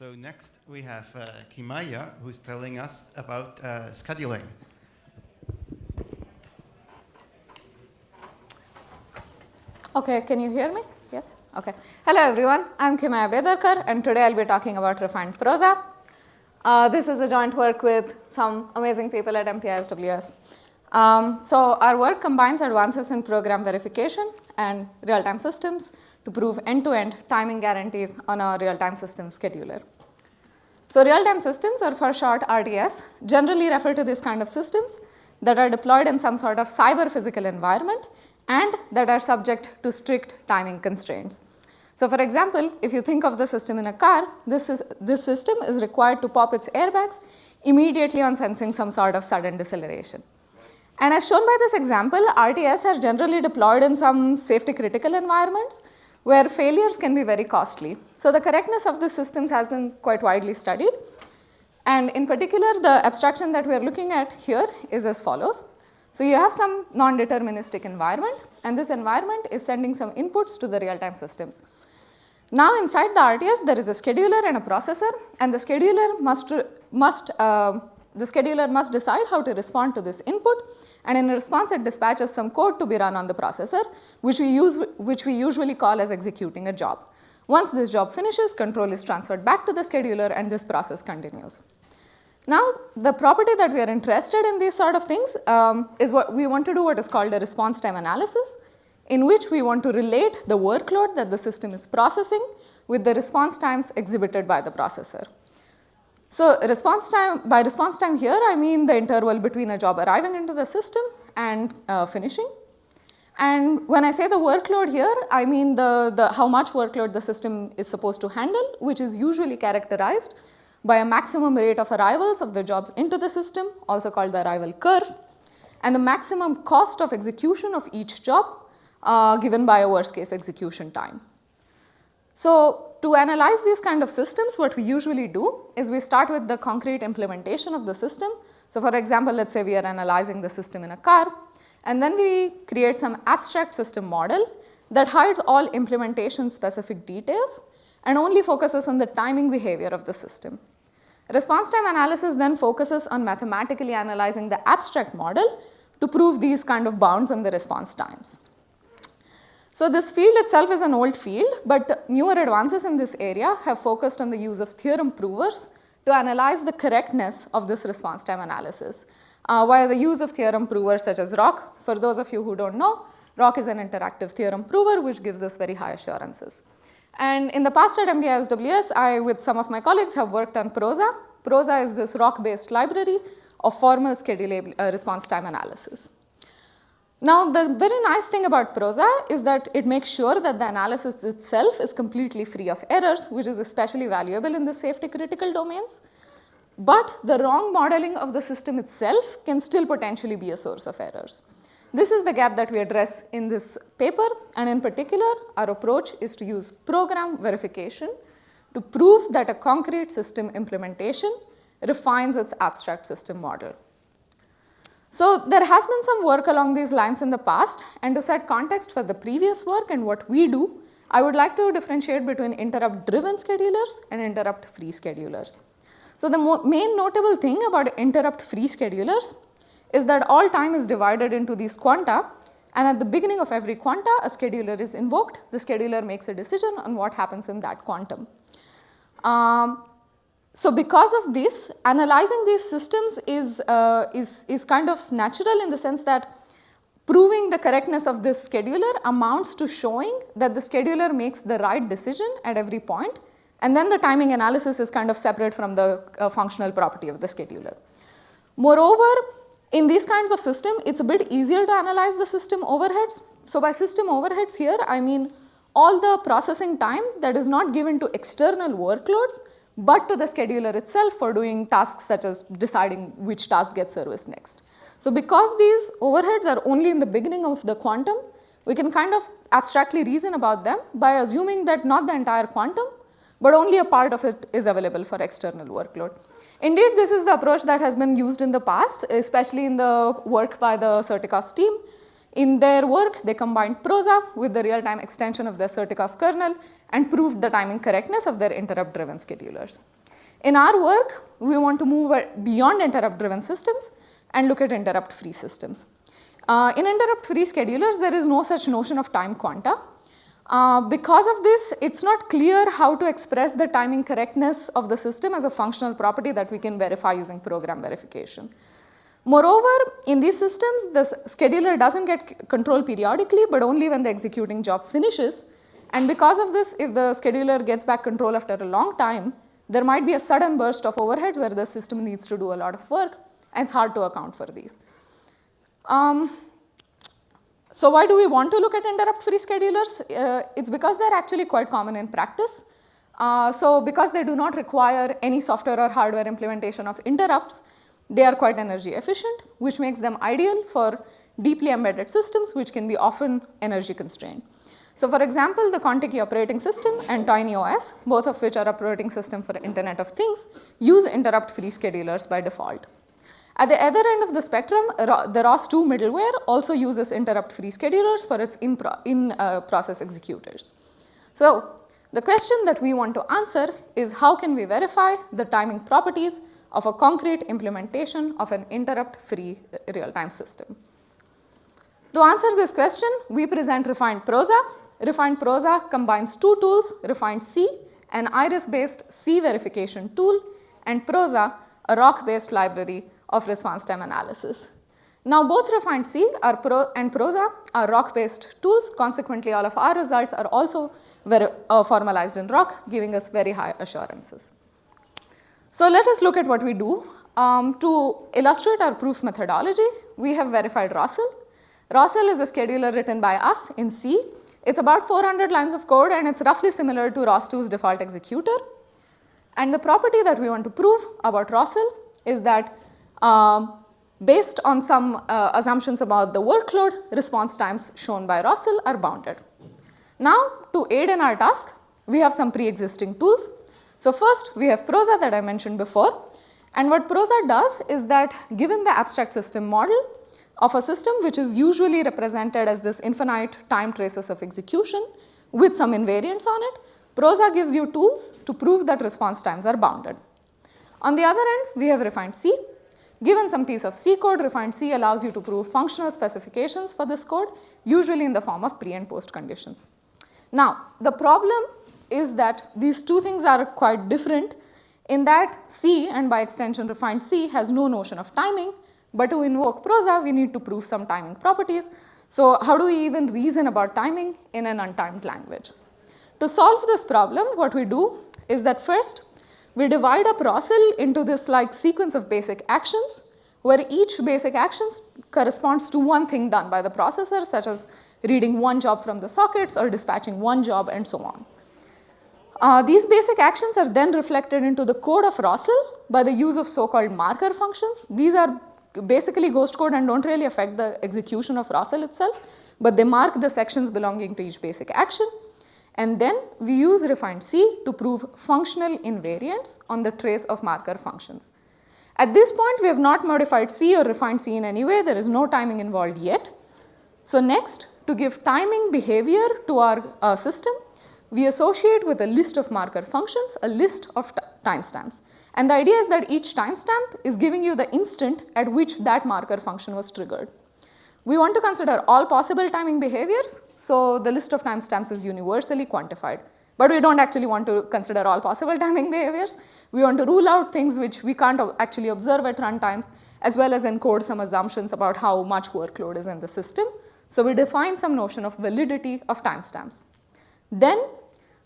So next we have Kimaya, who's telling us about scheduling. Okay, can you hear me? Yes? Okay. Hello everyone, I'm Kimaya Bedarkar and today I'll be talking about RefinedProsa. This is a joint work with some amazing people at MPI-SWS. So our work combines advances in program verification and real-time systems to prove end-to-end timing guarantees on a real-time system scheduler. So real-time systems, or for short RTS, generally refer to these kind of systems that are deployed in some sort of cyber-physical environment and that are subject to strict timing constraints. So for example, if you think of the system in a car, this system is required to pop its airbags immediately on sensing some sort of sudden deceleration. And as shown by this example, RTS are generally deployed in some safety critical environments where failures can be very costly. So the correctness of the systems has been quite widely studied. And in particular, the abstraction that we are looking at here is as follows. So you have some non-deterministic environment, and this environment is sending some inputs to the real-time systems. Now inside the RTS, there is a scheduler and a processor, and the scheduler must decide how to respond to this input, and in response it dispatches some code to be run on the processor, which we usually call as executing a job. Once this job finishes, control is transferred back to the scheduler and this process continues. Now the property that we are interested in these sort of things is what we want to do what is called a response time analysis, in which we want to relate the workload that the system is processing with the response times exhibited by the processor. So by response time here, I mean the interval between a job arriving into the system and finishing. And when I say the workload here, I mean how much workload the system is supposed to handle, which is usually characterized by a maximum rate of arrivals of the jobs into the system, also called the arrival curve, and the maximum cost of execution of each job given by a worst case execution time. So to analyze these kind of systems, what we usually do is we start with the concrete implementation of the system. So for example, let's say we are analyzing the system in a car, and then we create some abstract system model that hides all implementation specific details and only focuses on the timing behavior of the system. Response time analysis then focuses on mathematically analyzing the abstract model to prove these kind of bounds on the response times. So this field itself is an old field, but newer advances in this area have focused on the use of theorem provers to analyze the correctness of this response time analysis via the use of theorem provers such as Rocq. For those of you who don't know, Rocq is an interactive theorem prover which gives us very high assurances. And in the past at MPI-SWS, I, with some of my colleagues, have worked on Prosa. Prosa is this Rocq-based library of formal schedulable response time analysis. Now, the very nice thing about Prosa is that it makes sure that the analysis itself is completely free of errors, which is especially valuable in the safety critical domains. But the wrong modeling of the system itself can still potentially be a source of errors. This is the gap that we address in this paper, and in particular, our approach is to use program verification to prove that a concrete system implementation refines its abstract system model. So there has been some work along these lines in the past, and to set context for the previous work and what we do, I would like to differentiate between interrupt-driven schedulers and interrupt-free schedulers. So the main notable thing about interrupt-free schedulers is that all time is divided into these quanta, and at the beginning of every quanta, a scheduler is invoked. The scheduler makes a decision on what happens in that quantum. So because of this, analyzing these systems is kind of natural in the sense that proving the correctness of this scheduler amounts to showing that the scheduler makes the right decision at every point, and then the timing analysis is kind of separate from the functional property of the scheduler. Moreover, in these kinds of systems, it's a bit easier to analyze the system overheads. So by system overheads here, I mean all the processing time that is not given to external workloads, but to the scheduler itself for doing tasks such as deciding which task gets serviced next. So because these overheads are only in the beginning of the quantum, we can kind of abstractly reason about them by assuming that not the entire quantum, but only a part of it is available for external workload. Indeed, this is the approach that has been used in the past, especially in the work by the Certicos team. In their work, they combined Prosa with the real-time extension of the Certicos kernel and proved the timing correctness of their interrupt-driven schedulers. In our work, we want to move beyond interrupt-driven systems and look at interrupt-free systems. In interrupt-free schedulers, there is no such notion of time quanta. Because of this, it's not clear how to express the timing correctness of the system as a functional property that we can verify using program verification. Moreover, in these systems, the scheduler doesn't get control periodically, but only when the executing job finishes. And because of this, if the scheduler gets back control after a long time, there might be a sudden burst of overheads where the system needs to do a lot of work, and it's hard to account for these. So why do we want to look at interrupt-free schedulers? It's because they're actually quite common in practice. So because they do not require any software or hardware implementation of interrupts, they are quite energy efficient, which makes them ideal for deeply embedded systems which can be often energy constrained. So for example, the Contiki operating system and TinyOS, both of which are operating system for Internet of Things, use interrupt-free schedulers by default. At the other end of the spectrum, the ROS2 middleware also uses interrupt-free schedulers for its in-process executors. So the question that we want to answer is how can we verify the timing properties of a concrete implementation of an interrupt-free real-time system. To answer this question, we present RefinedProsa. RefinedProsa combines two tools, RefinedC, an Iris-based C verification tool, and Prosa, a Rocq-based library of response time analysis. Now both RefinedC and Prosa are Rocq-based tools. Consequently, all of our results are also formalized in Rocq, giving us very high assurances. So let us look at what we do. To illustrate our proof methodology, we have verified Rössl. Rössl is a scheduler written by us in C. It's about 400 lines of code, and it's roughly similar to ROS2's default executor. And the property that we want to prove about Rössl is that based on some assumptions about the workload, response times shown by Rössl are bounded. Now, to aid in our task, we have some pre-existing tools. So first, we have Prosa that I mentioned before. And what Prosa does is that given the abstract system model of a system which is usually represented as this infinite time traces of execution with some invariants on it, Prosa gives you tools to prove that response times are bounded. On the other end, we have RefinedC. Given some piece of C code, RefinedC allows you to prove functional specifications for this code, usually in the form of pre and post conditions. Now, the problem is that these two things are quite different in that C, and by extension RefinedC, has no notion of timing, but to invoke Prosa, we need to prove some timing properties. So how do we even reason about timing in an untimed language? To solve this problem, what we do is that first, we divide up Rössl into this like sequence of basic actions, where each basic action corresponds to one thing done by the processor, such as reading one job from the sockets or dispatching one job and so on. These basic actions are then reflected into the code of Rössl by the use of so-called marker functions. These are basically ghost code and don't really affect the execution of Rössl itself, but they mark the sections belonging to each basic action. And then we use RefinedC to prove functional invariants on the trace of marker functions. At this point, we have not modified C or refined C in any way. There is no timing involved yet. So next, to give timing behavior to our system, we associate with a list of marker functions, a list of timestamps. And the idea is that each timestamp is giving you the instant at which that marker function was triggered. We want to consider all possible timing behaviors, so the list of timestamps is universally quantified. But we don't actually want to consider all possible timing behaviors. We want to rule out things which we can't actually observe at runtimes, as well as encode some assumptions about how much workload is in the system. So we define some notion of validity of timestamps. Then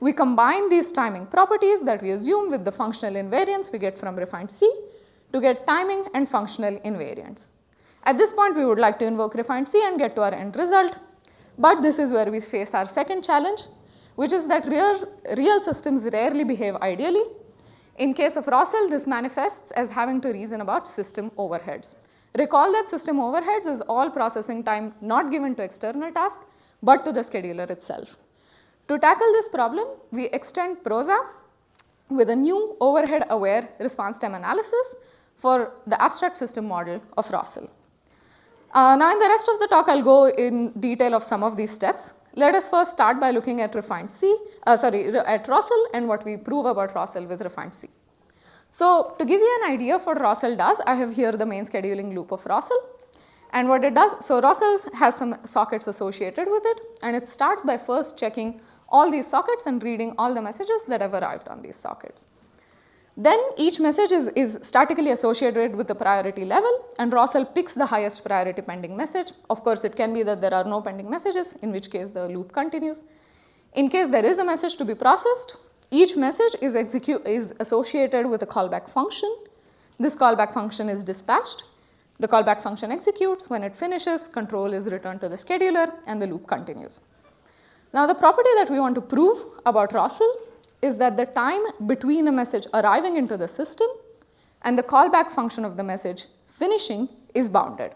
we combine these timing properties that we assume with the functional invariants we get from RefinedC to get timing and functional invariants. At this point, we would like to invoke RefinedC and get to our end result. But this is where we face our second challenge, which is that real systems rarely behave ideally. In case of Rössl, this manifests as having to reason about system overheads. Recall that system overheads is all processing time not given to external tasks, but to the scheduler itself. To tackle this problem, we extend Prosa with a new overhead-aware response time analysis for the abstract system model of Rössl. Now in the rest of the talk, I'll go in detail of some of these steps. let us first start by looking at at Rössl and what we prove about Rössl with RefinedC. So to give you an idea of what Rössl does, I have here the main scheduling loop of Rössl. And what it does, so Rössl has some sockets associated with it, and it starts by first checking all these sockets and reading all the messages that have arrived on these sockets. Then each message is statically associated with the priority level, and Rössl picks the highest priority pending message. Of course, it can be that there are no pending messages, in which case the loop continues. In case there is a message to be processed, each message is associated with a callback function. This callback function is dispatched. The callback function executes. When it finishes, control is returned to the scheduler, and the loop continues. Now, the property that we want to prove about Rössl is that the time between a message arriving into the system and the callback function of the message finishing is bounded.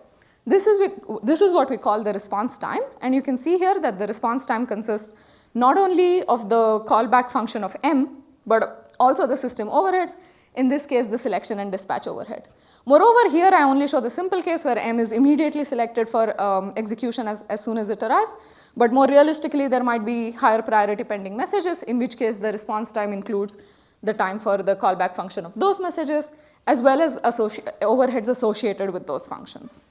This is what we call the response time, and you can see here that the response time consists not only of the callback function of M, but also the system overheads, in this case the selection and dispatch overhead. Moreover, here I only show the simple case where M is immediately selected for execution as soon as it arrives, but more realistically there might be higher priority pending messages, in which case the response time includes the time for the callback function of those messages as well as overheads associated with those functions.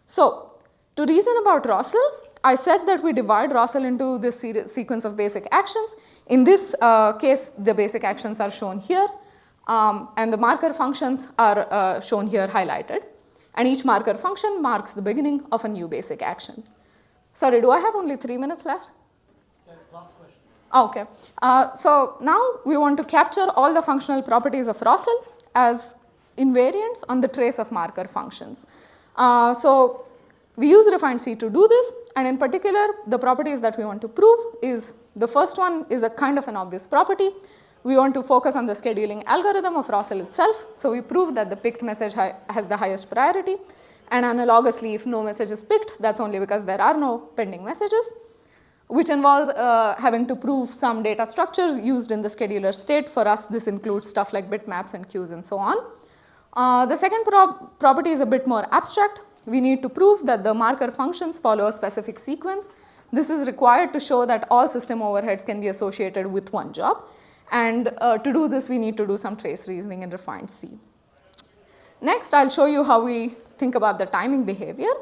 So to reason about Rössl, I said that we divide Rössl into this sequence of basic actions. In this case, the basic actions are shown here, and the marker functions are shown here highlighted, and each marker function marks the beginning of a new basic action. Sorry, do I have only 3 minutes left? Last question. Okay. So now we want to capture all the functional properties of Rössl as invariants on the trace of marker functions. So we use RefinedC to do this, and in particular, the properties that we want to prove is, the first one is a kind of an obvious property. We want to focus on the scheduling algorithm of Rössl itself. So we prove that the picked message has the highest priority, and analogously, if no message is picked, that's only because there are no pending messages, which involves having to prove some data structures used in the scheduler state. For us, this includes stuff like bitmaps and queues and so on. The second property is a bit more abstract. We need to prove that the marker functions follow a specific sequence. This is required to show that all system overheads can be associated with one job. And to do this, we need to do some trace reasoning in RefinedC. Next, I'll show you how we think about the timing behavior.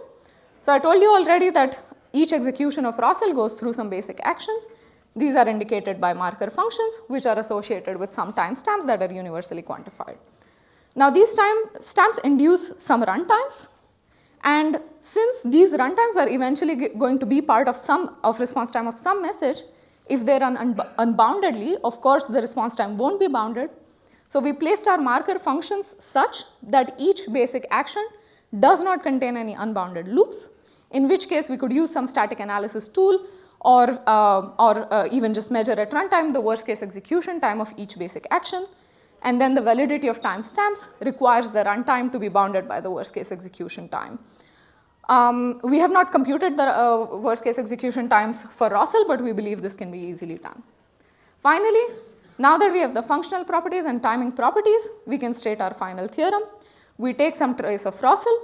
So I told you already that each execution of Rössl goes through some basic actions. These are indicated by marker functions, which are associated with some timestamps that are universally quantified. Now, these timestamps induce some runtimes. And since these runtimes are eventually going to be part of response time of some message, if they run unboundedly, of course, the response time won't be bounded. So we placed our marker functions such that each basic action does not contain any unbounded loops, in which case we could use some static analysis tool or even just measure at runtime the worst case execution time of each basic action. And then the validity of timestamps requires the runtime to be bounded by the worst case execution time. We have not computed the worst case execution times for Rössl, but we believe this can be easily done. Finally, now that we have the functional properties and timing properties, we can state our final theorem. We take some trace of Rössl,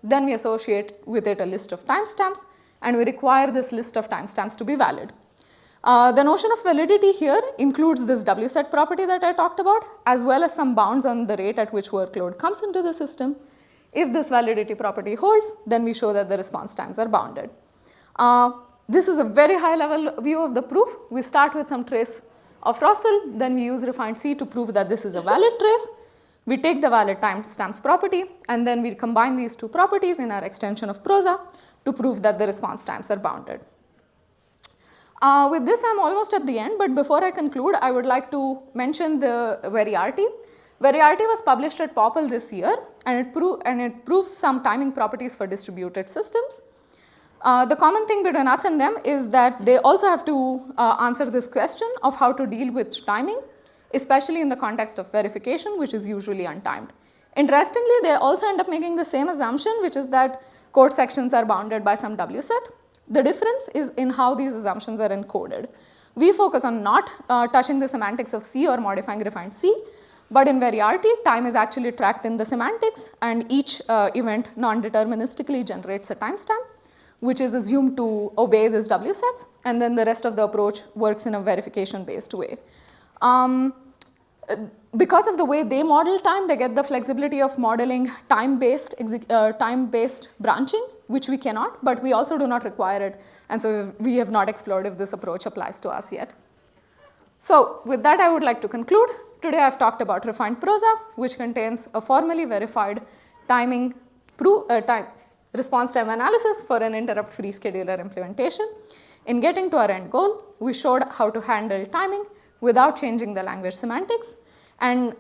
then we associate with it a list of timestamps, and we require this list of timestamps to be valid. The notion of validity here includes this wset property that I talked about, as well as some bounds on the rate at which workload comes into the system. If this validity property holds, then we show that the response times are bounded. This is a very high level view of the proof. We start with some trace of Rössl, then we use RefinedC to prove that this is a valid trace. We take the valid timestamps property, and then we combine these two properties in our extension of Prosa to prove that the response times are bounded. With this, I'm almost at the end, but before I conclude, I would like to mention the VariRT. VariRT was published at POPL this year, and it proves some timing properties for distributed systems. The common thing between us and them is that they also have to answer this question of how to deal with timing, especially in the context of verification, which is usually untimed. Interestingly, they also end up making the same assumption, which is that code sections are bounded by some wset. The difference is in how these assumptions are encoded. We focus on not touching the semantics of C or modifying RefinedC, but in VariRT, time is actually tracked in the semantics, and each event non-deterministically generates a timestamp. which is assumed to obey this W sets, and then the rest of the approach works in a verification-based way. Because of the way they model time, they get the flexibility of modeling time-based branching, which we cannot, but we also do not require it, and so we have not explored if this approach applies to us yet. So with that, I would like to conclude. Today I've talked about RefinedProsa, which contains a formally verified response time analysis for an interrupt-free scheduler implementation. In getting to our end goal, we showed how to handle timing without changing the language semantics. And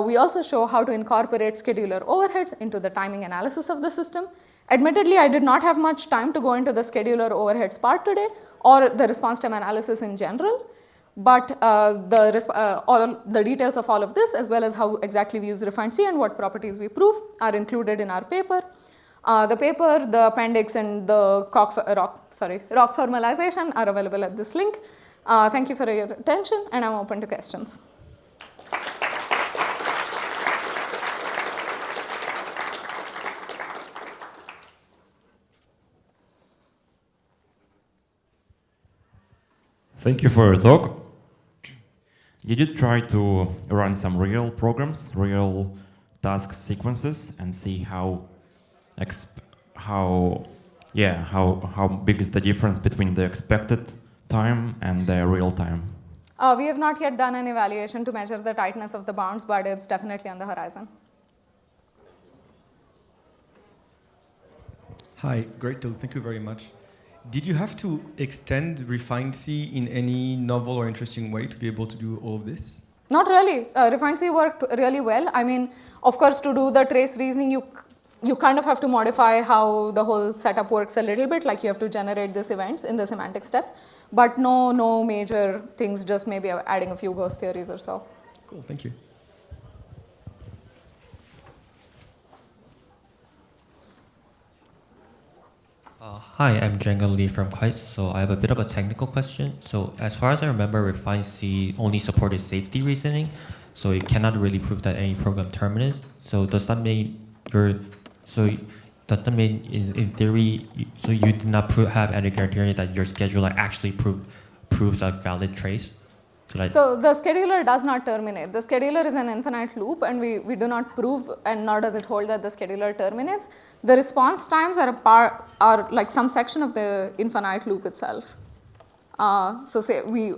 we also show how to incorporate scheduler overheads into the timing analysis of the system. Admittedly, I did not have much time to go into the scheduler overheads part today or the response time analysis in general. But the details of all of this, as well as how exactly we use RefinedC and what properties we prove, are included in our paper. The paper, the appendix, and the Rocq formalization are available at this link. Thank you for your attention, and I'm open to questions. Thank you for your talk. Did you try to run some real programs, real task sequences, and see how big is the difference between the expected time and the real time? We have not yet done an evaluation to measure the tightness of the bounds, but it's definitely on the horizon. Hi, great talk. Thank you very much. Did you have to extend RefinedC in any novel or interesting way to be able to do all of this? Not really. RefinedC worked really well. I mean, of course, to do the trace reasoning, you kind of have to modify how the whole setup works a little bit, like you have to generate these events in the semantic steps, but no major things, just maybe adding a few ghost theories or so. Cool, thank you. Hi, I'm Django Lee from Kite. So I have a bit of a technical question. So as far as I remember, RefinedC only supported safety reasoning, so it cannot really prove that any program terminates. So does that mean in theory, so you did not have any criteria that your scheduler actually proves a valid trace? So the scheduler does not terminate. The scheduler is an infinite loop, and we do not prove, and nor does it hold that the scheduler terminates. The response times are like some section of the infinite loop itself. So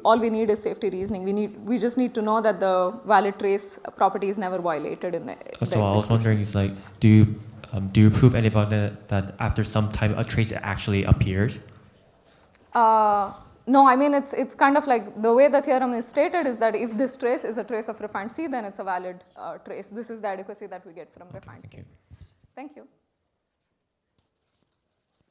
all we need is safety reasoning. We just need to know that the valid trace property is never violated in the So I was wondering, is like, do you prove anybody that after some time a trace actually appears? No, I mean, it's kind of like the way the theorem is stated is that if this trace is a trace of RefinedC, then it's a valid trace. This is the adequacy that we get from RefinedC. Thank you. Thank you.